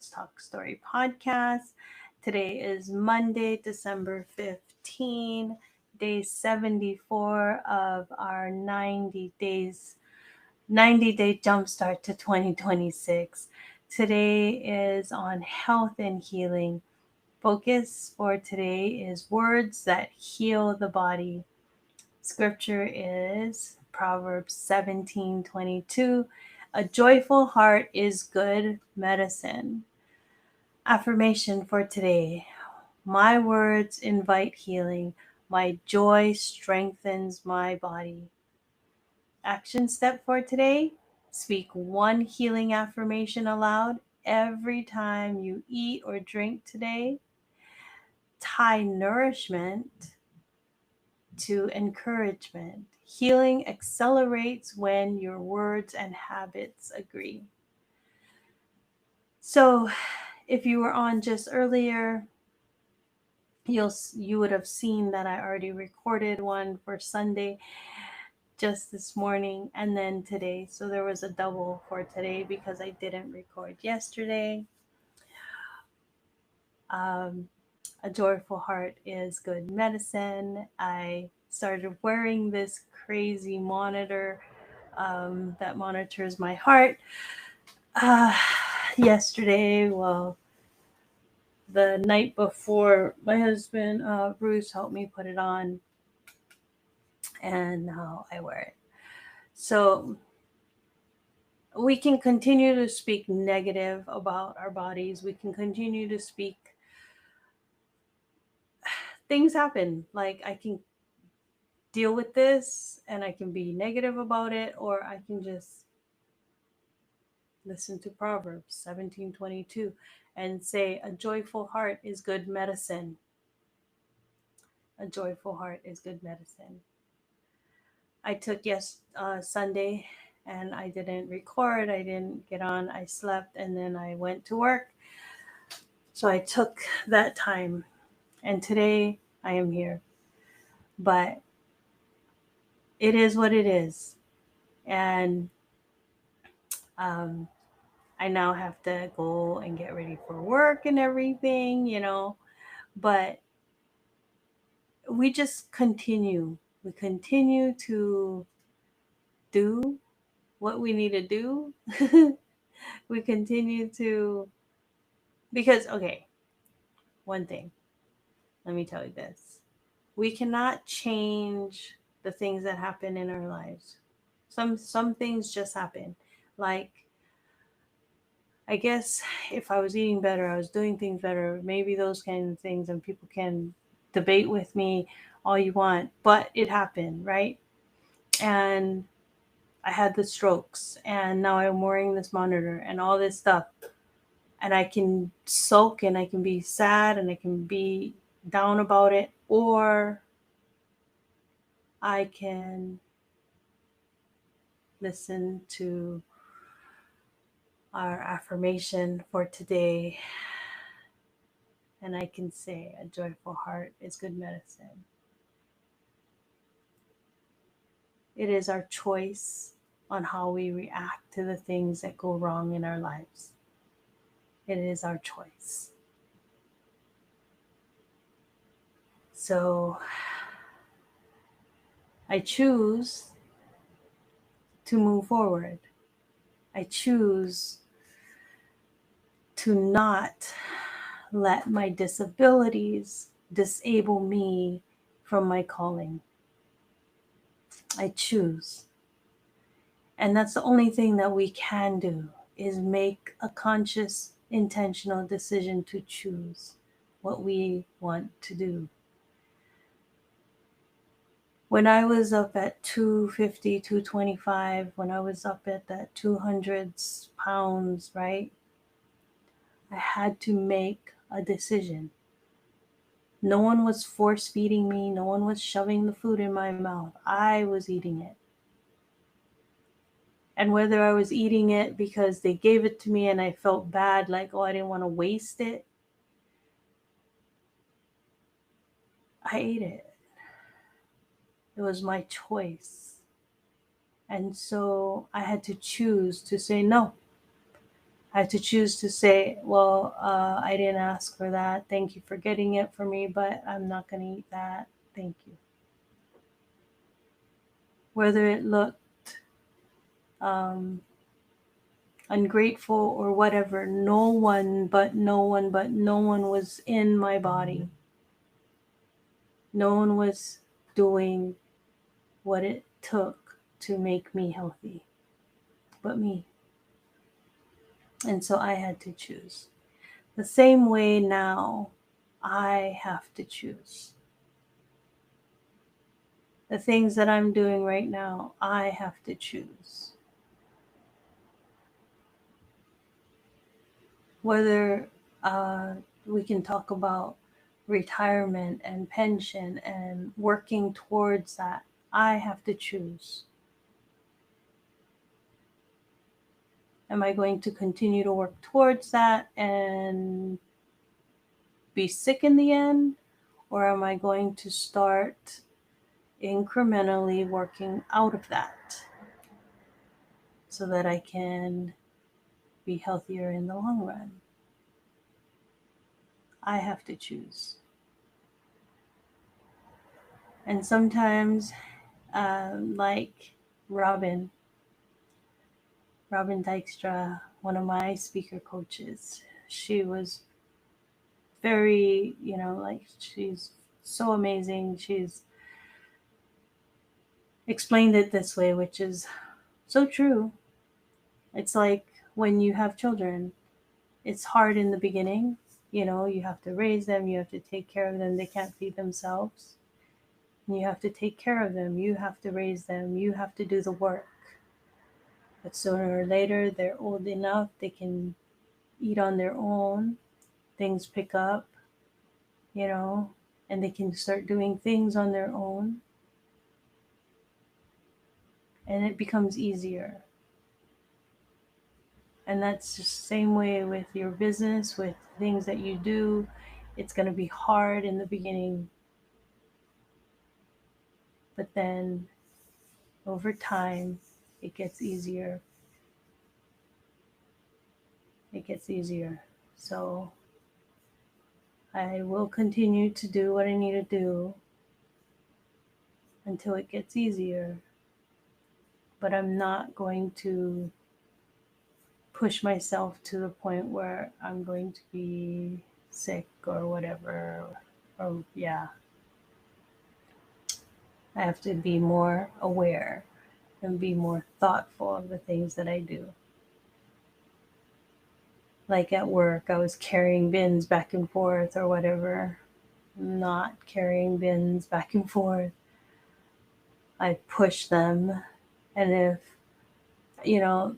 Talk Story podcast. Today is Monday, December 15, day 74 of our 90-day jumpstart to 2026. Today is on health and healing. Focus for today is words that heal the body. Scripture is Proverbs 17:22. A joyful heart is good medicine. Affirmation for today. My words invite healing. My joy strengthens my body. Action step for today. Speak one healing affirmation aloud every time you eat or drink today. Tie nourishment to encouragement. Healing accelerates when your words and habits agree. So, if you were on just earlier, you would have seen that I already recorded one for Sunday just this morning and then today. So there was a double for today because I didn't record yesterday. A joyful heart is good medicine. I started wearing this crazy monitor that monitors my heart uh, yesterday. Well, the night before, my husband Bruce helped me put it on, and now I wear it. So we can continue to speak negative about our bodies. We can continue to speak. Things happen. Like, I can deal with this and I can be negative about it, or I can just listen to Proverbs 17:22 and say, a joyful heart is good medicine. A joyful heart is good medicine. I took Sunday and I didn't record. I didn't get on. I slept and then I went to work. So I took that time, and today I am here. But it is what it is. And I now have to go and get ready for work and everything. But we just continue. We continue to do what we need to do. We continue to, because, okay, one thing, let me tell you this. We cannot change the things that happen in our lives. Some things just happen. Like, I guess if I was eating better, I was doing things better, maybe those kind of things, and people can debate with me all you want, but it happened, right? And I had the strokes, and now I'm wearing this monitor and all this stuff. And I can sulk and I can be sad and I can be down about it, or I can listen to our affirmation for today, and I can say, a joyful heart is good medicine. It is our choice on how we react to the things that go wrong in our lives. It is our choice. So I choose to move forward. I choose to not let my disabilities disable me from my calling. I choose. And that's the only thing that we can do, is make a conscious, intentional decision to choose what we want to do. When I was up at 250, 225, when I was up at that 200 pounds, right? I had to make a decision. No one was force feeding me. No one was shoving the food in my mouth. I was eating it. And whether I was eating it because they gave it to me and I felt bad, like, oh, I didn't want to waste it, I ate it. It was my choice. And so I had to choose to say, no, I have to choose to say, well, I didn't ask for that. Thank you for getting it for me, but I'm not going to eat that. Thank you. Whether it looked um, ungrateful or whatever, no one was in my body. No one was doing what it took to make me healthy but me. And so I had to choose. The same way now, I have to choose. The things that I'm doing right now, I have to choose. Whether we can talk about retirement and pension and working towards that, I have to choose. Am I going to continue to work towards that and be sick in the end? Or am I going to start incrementally working out of that so that I can be healthier in the long run? I have to choose. And sometimes, like Robin Dykstra, one of my speaker coaches, she was very, like she's so amazing. She's explained it this way, which is so true. It's like when you have children, it's hard in the beginning. You have to raise them, you have to take care of them. They can't feed themselves. You have to take care of them, you have to raise them, you have to do the work. But sooner or later, they're old enough, they can eat on their own, things pick up, you know, and they can start doing things on their own, and it becomes easier. And that's just the same way with your business, with things that you do. It's going to be hard in the beginning, but then over time, it gets easier. It gets easier. So I will continue to do what I need to do until it gets easier. But I'm not going to push myself to the point where I'm going to be sick or whatever. Or, yeah, I have to be more aware and be more thoughtful of the things that I do. Like at work, I was carrying bins back and forth or whatever. Not carrying bins back and forth. I push them. And if, you know,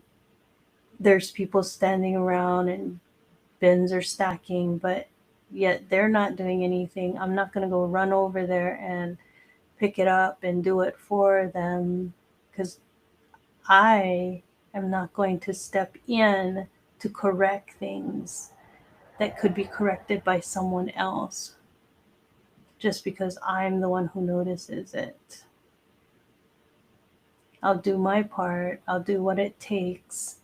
there's people standing around and bins are stacking, but yet they're not doing anything, I'm not going to go run over there and pick it up and do it for them, because I am not going to step in to correct things that could be corrected by someone else just because I'm the one who notices it. I'll do my part, I'll do what it takes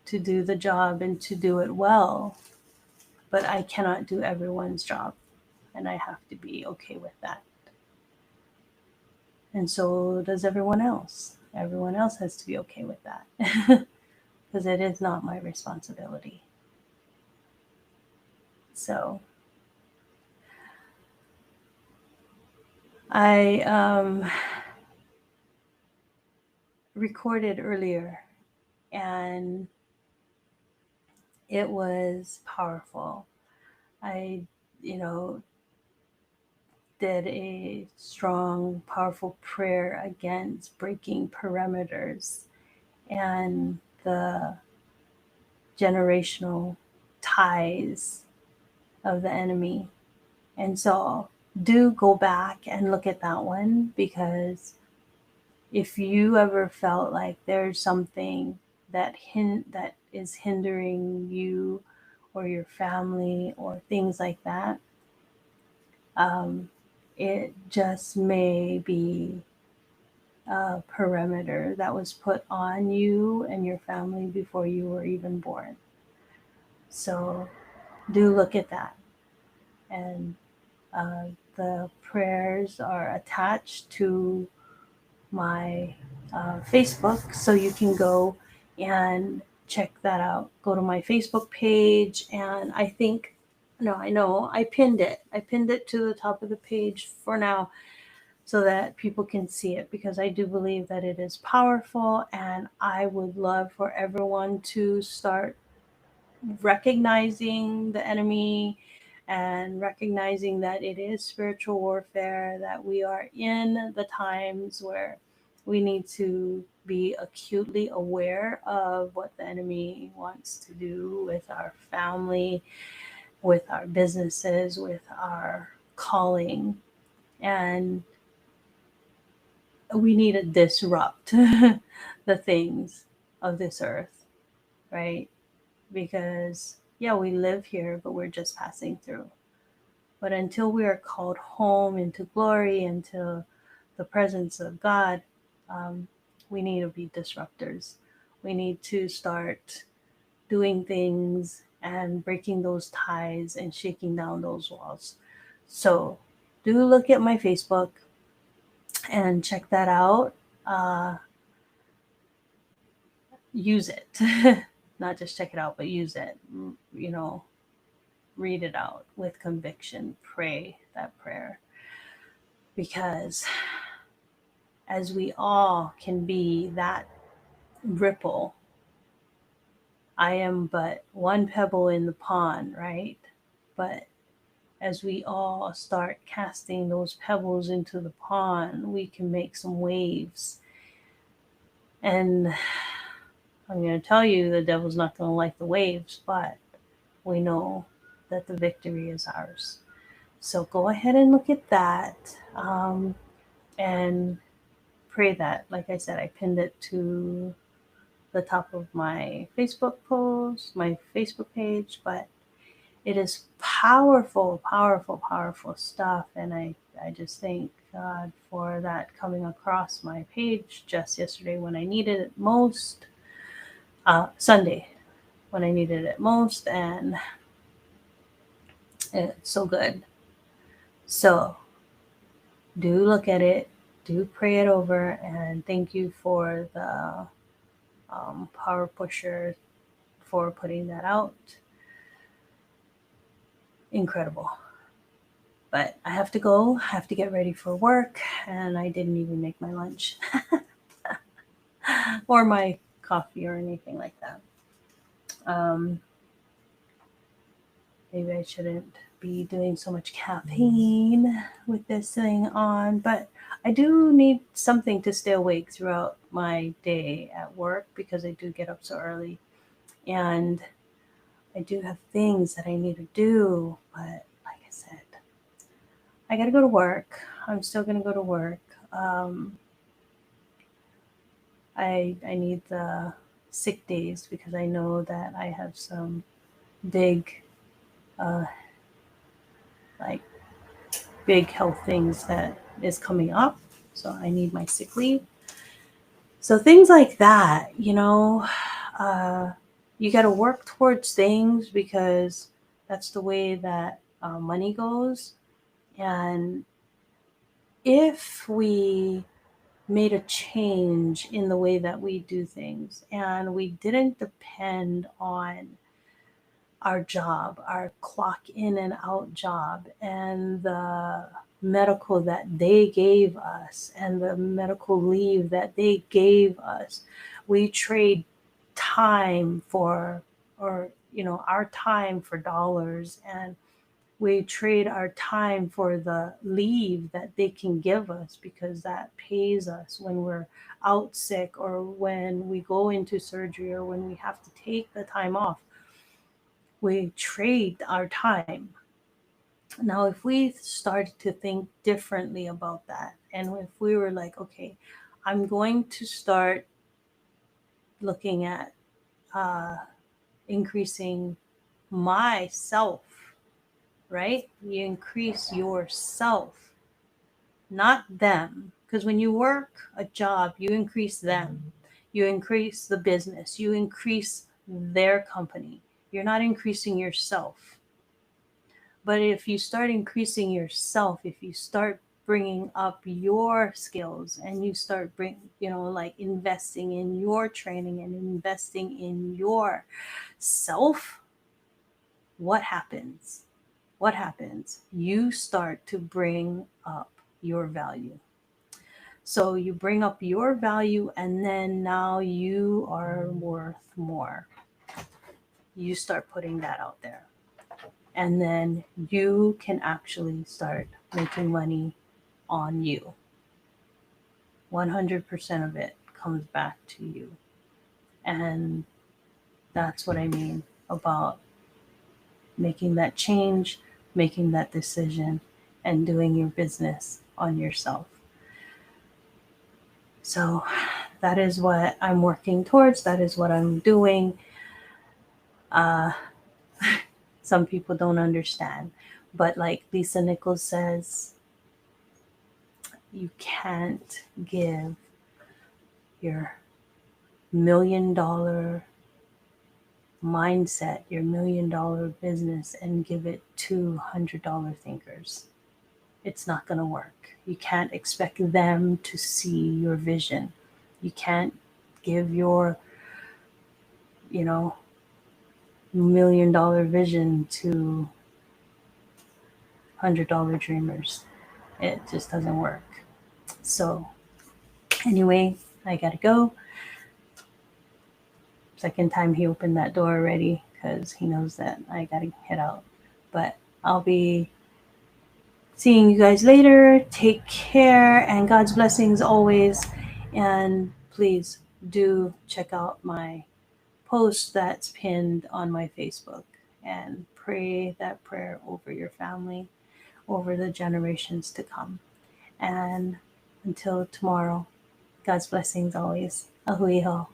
to do the job and to do it well, but I cannot do everyone's job, and I have to be okay with that. And so does everyone else. Everyone else has to be okay with that because it is not my responsibility. So I recorded earlier, and it was powerful. I, you know, did a strong, powerful prayer against breaking perimeters and the generational ties of the enemy. And so do go back and look at that one, because if you ever felt like there's something that is hindering you or your family or things like that, um, it just may be perimeter that was put on you and your family before you were even born. So do look at that. And the prayers are attached to my Facebook, so you can go and check that out. Go to my Facebook page, and I think, no, I know, I pinned it. I pinned it to the top of the page for now so that people can see it, because I do believe that it is powerful, and I would love for everyone to start recognizing the enemy and recognizing that it is spiritual warfare, that we are in the times where we need to be acutely aware of what the enemy wants to do with our family, with our businesses, with our calling. And we need to disrupt the things of this earth, right? Because, yeah, we live here, but we're just passing through. But until we are called home into glory, into the presence of God, we need to be disruptors. We need to start doing things and breaking those ties and shaking down those walls. So do look at my Facebook and check that out. Uh, Use it. Not just check it out, but use it. You know, read it out with conviction. Pray that prayer. Because as we all can be that ripple, I am but one pebble in the pond, right? But as we all start casting those pebbles into the pond, we can make some waves. And I'm going to tell you, the devil's not going to like the waves, but we know that the victory is ours. So go ahead and look at that, and pray that. Like I said, I pinned it to the top of my Facebook post, my Facebook page, but it is powerful, powerful, powerful stuff. And I just thank God for that coming across my page just yesterday when I needed it most, Sunday when I needed it most, and it's so good. So do look at it, do pray it over, and thank you for the Power Pusher for putting that out. Incredible. But I have to go, I have to get ready for work, and I didn't even make my lunch or my coffee or anything like that. Maybe I shouldn't be doing so much caffeine with this thing on, but I do need something to stay awake throughout my day at work because I do get up so early. And I do have things that I need to do, but like I said, I gotta go to work. I'm still gonna go to work. Um, I need the sick days because I know that I have some big, uh, like big health things that is coming up. So I need my sick leave. So things like that, uh, you got to work towards things because that's the way that money goes. And if we made a change in the way that we do things and we didn't depend on our job, our clock in and out job, and the medical that they gave us and the medical leave that they gave us, we trade time for, or our time for dollars, and we trade our time for the leave that they can give us because that pays us when we're out sick or when we go into surgery or when we have to take the time off. We trade our time. Now, if we started to think differently about that, and if we were like, okay, I'm going to start looking at uh, increasing myself, right? You increase yourself, not them, Because when you work a job, you increase them, you increase the business, you increase their company. You're not increasing yourself. But if you start increasing yourself, if you start bringing up your skills and you start like investing in your training and investing in your self, what happens? What happens? You start to bring up your value. So you bring up your value, and then now you are worth more. You start putting that out there. And then you can actually start making money on you. 100% of it comes back to you. And that's what I mean about making that change, making that decision, and doing your business on yourself. So that is what I'm working towards. That is what I'm doing. Uh, some people don't understand. But like Lisa Nichols says, you can't give your $1,000,000 mindset, your $1,000,000 business, and give it to $100 thinkers. It's not going to work. You can't expect them to see your vision. You can't give your, $1,000,000 vision to $100 dreamers. It just doesn't work. So, anyway, I gotta go. Second time he opened that door already because he knows that I gotta head out. But I'll be seeing you guys later. Take care and God's blessings always. And please do check out my post that's pinned on my Facebook and pray that prayer over your family, over the generations to come. And until tomorrow, God's blessings always. Ahuiho.